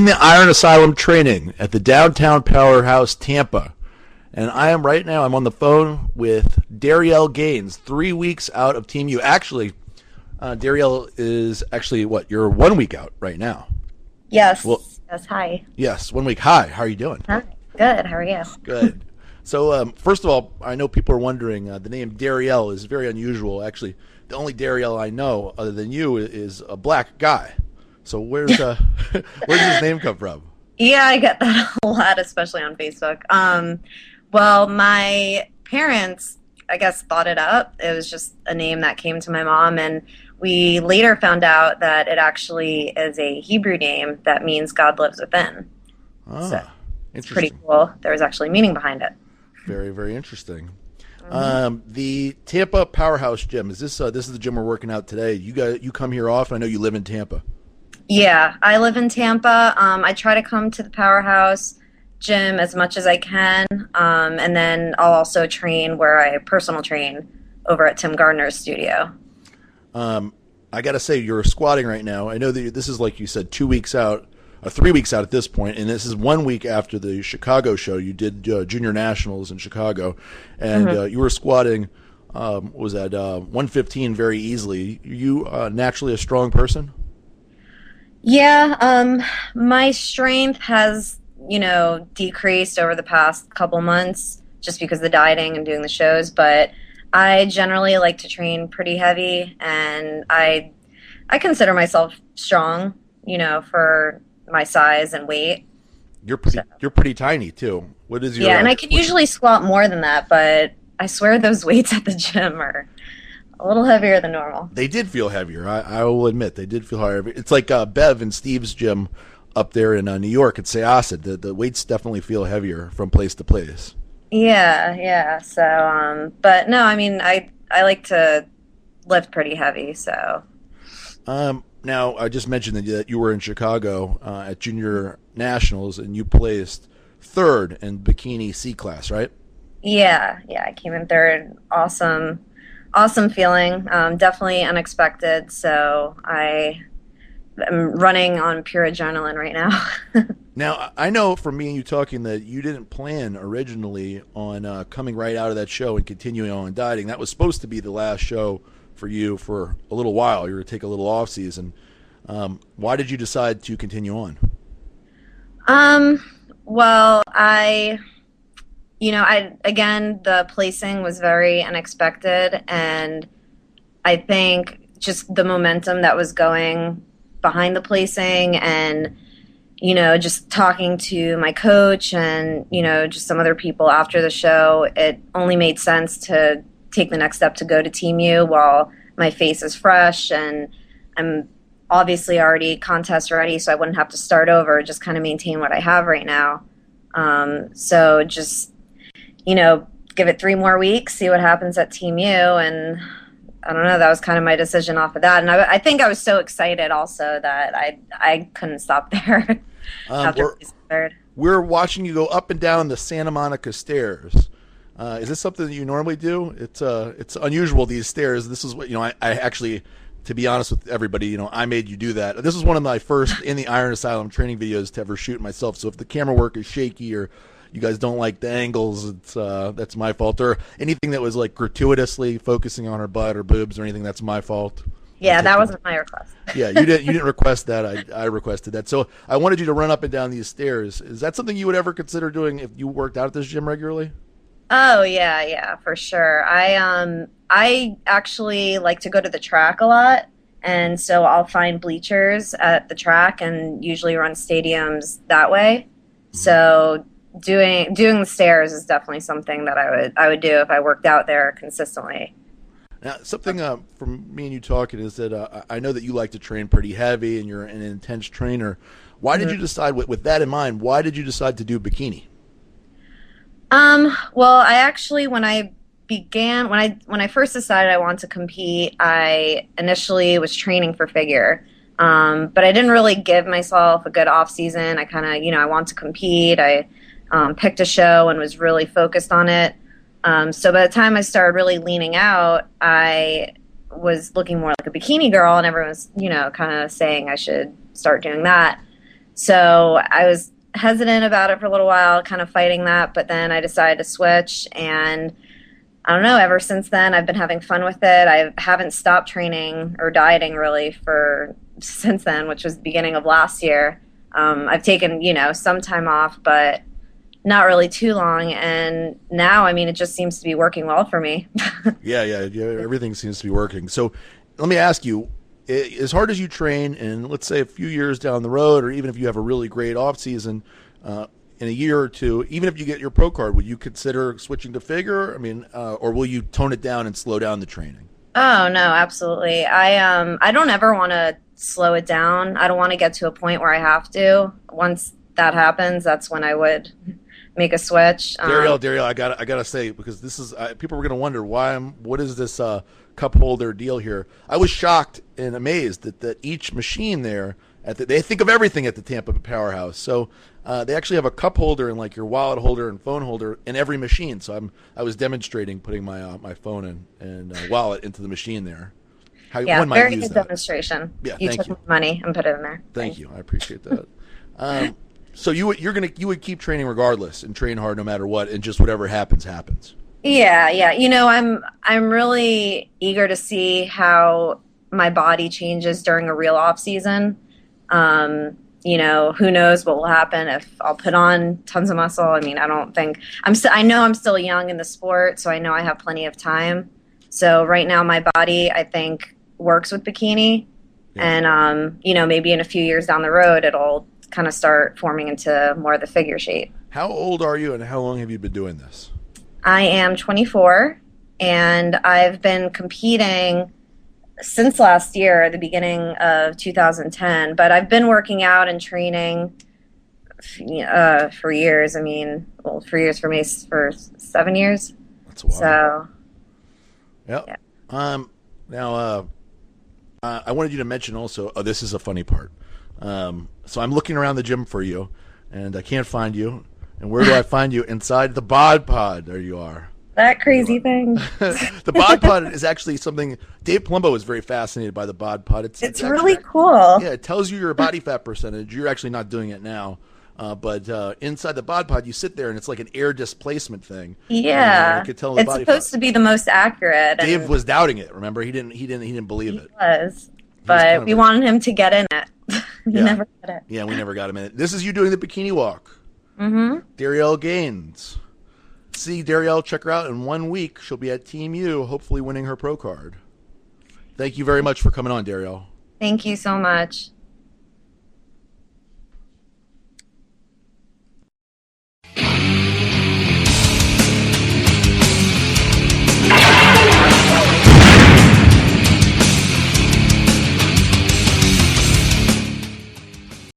in the Iron Asylum training at the downtown Powerhouse, Tampa. And I'm on the phone with Darielle Gaines, 3 weeks out of Team U. Actually, Darielle is you're 1 week out right now. Yes. Yes, hi. Yes, 1 week. Hi, how are you doing? Hi. Good, how are you? Good. So, first of all, I know people are wondering, the name Darielle is very unusual. Actually, the only Darielle I know other than you is a black guy. So where does his name come from? Yeah, I get that a lot, especially on Facebook. Well, my parents, I guess, thought it up. It was just a name that came to my mom, and we later found out that it actually is a Hebrew name that means God lives within. So it's pretty cool. There was actually meaning behind it. Very, very interesting. Mm-hmm. The Tampa Powerhouse gym, this is the gym we're working out today. You come here often. I know you live in Tampa. Yeah, I live in Tampa. I try to come to the Powerhouse gym as much as I can, and then I'll also train where I personal train over at Tim Gardner's studio. I gotta say, you're squatting right now. I know that this is, like you said, 2 weeks out, 3 weeks out at this point, and this is 1 week after the Chicago show. You did Junior Nationals in Chicago, and you were squatting. Was that 115 very easily? You naturally a strong person? Yeah, my strength has decreased over the past couple months just because of the dieting and doing the shows, but I generally like to train pretty heavy, and I consider myself strong, for my size and weight. You're pretty tiny too. What is your and I can usually squat more than that, but I swear those weights at the gym are a little heavier than normal. They did feel heavier. I will admit they did feel heavier. It's like Bev and Steve's gym up there in New York at Syosset. The weights definitely feel heavier from place to place. Yeah. So, but no, I mean, I like to lift pretty heavy. So, now I just mentioned that you were in Chicago at Junior Nationals, and you placed third in bikini C class, right? Yeah. I came in third. Awesome feeling. Definitely unexpected. So I'm running on pure adrenaline right now. Now, I know from me and you talking that you didn't plan originally on coming right out of that show and continuing on dieting. That was supposed to be the last show for you for a little while. You were to take a little off season. Why did you decide to continue on? Well, again, the placing was very unexpected, and I think just the momentum that was going behind the placing, and just talking to my coach and just some other people after the show, it only made sense to take the next step to go to Team U while my face is fresh, and I'm obviously already contest ready, so I wouldn't have to start over, just kind of maintain what I have right now. So just give it 3 more weeks, see what happens at Team U, and I don't know, that was kind of my decision off of that. And I think I was so excited also that I couldn't stop there. We're watching you go up and down the Santa Monica stairs. Is this something that you normally do? It's unusual, these stairs. This is what, I actually, to be honest with everybody, I made you do that. This is one of my first in the Iron Asylum training videos to ever shoot myself. So if the camera work is shaky or you guys don't like the angles, that's my fault. Or anything that was like gratuitously focusing on her butt or boobs or anything, that's my fault. Yeah, that wasn't my request. Yeah, you didn't request that. I requested that. So I wanted you to run up and down these stairs. Is that something you would ever consider doing if you worked out at this gym regularly? Oh yeah, for sure. I actually like to go to the track a lot, and so I'll find bleachers at the track and usually run stadiums that way. So doing the stairs is definitely something that I would do if I worked out there consistently. Now, something from me and you talking is that I know that you like to train pretty heavy and you're an intense trainer. Why did you decide, with that in mind, why did you decide to do bikini? Well, I actually, when I first decided I wanted to compete, I initially was training for figure. But I didn't really give myself a good off season. I kind of, I want to compete. I picked a show and was really focused on it. So by the time I started really leaning out, I was looking more like a bikini girl, and everyone was, kind of saying I should start doing that. So I was hesitant about it for a little while, kind of fighting that, but then I decided to switch. And I don't know, ever since then, I've been having fun with it. I haven't stopped training or dieting really for since then, which was the beginning of last year. I've taken, some time off, but not really too long. And now, I mean, it just seems to be working well for me. Yeah. Everything seems to be working. So let me ask you, as hard as you train, and let's say a few years down the road, or even if you have a really great off season, in a year or two, even if you get your pro card, would you consider switching to figure? I mean, or will you tone it down and slow down the training? Oh no, absolutely. I don't ever want to slow it down. I don't want to get to a point where I have to. Once that happens, that's when I would make a switch. Darielle, I gotta say, because this is people are gonna wonder what is this cup holder deal here? I was shocked and amazed that each machine there they think of everything at the Tampa Powerhouse. So they actually have a cup holder and like your wallet holder and phone holder in every machine. So I was demonstrating putting my phone and wallet into the machine there. How Yeah, one might very use good that. demonstration. Yeah, You thank took you. my money and put it in there. Thank you. I appreciate that. So you would keep training regardless and train hard no matter what, and just whatever happens. Yeah. I'm really eager to see how my body changes during a real off season. Who knows what will happen if I'll put on tons of muscle. I mean, I don't think I know I'm still young in the sport, so I know I have plenty of time. So right now my body, I think, works with bikini. Yeah. And, maybe in a few years down the road, it'll kind of start forming into more of the figure shape. How old are you, and how long have you been doing this? I am 24, and I've been competing since last year, the beginning of 2010. But I've been working out and training for years. I mean, well, for years for me, for 7 years. That's a while. So, Yep. yeah. Now, I wanted you to mention also. Oh, this is a funny part. So I'm looking around the gym for you, and I can't find you. And where do I find you? Inside the bod pod. There you are. That crazy thing. The bod pod is actually something. Dave Palumbo is very fascinated by the bod pod. It's actually, really cool. Yeah, it tells you your body fat percentage. You're actually not doing it now. But inside the bod pod, you sit there, and it's like an air displacement thing. Yeah, And, it could tell the it's body supposed fat. to be the most accurate. Dave and was doubting it. Remember, he didn't believe it. was, kind but of we a- wanted him to get in it. He Yeah. never did it. Yeah, we never got him in it. This is you doing the bikini walk. Mm-hmm. Darielle Gaines. See Darielle, check her out in 1 week. She'll be at Team U, hopefully winning her pro card. Thank you very much for coming on, Darielle. Thank you so much.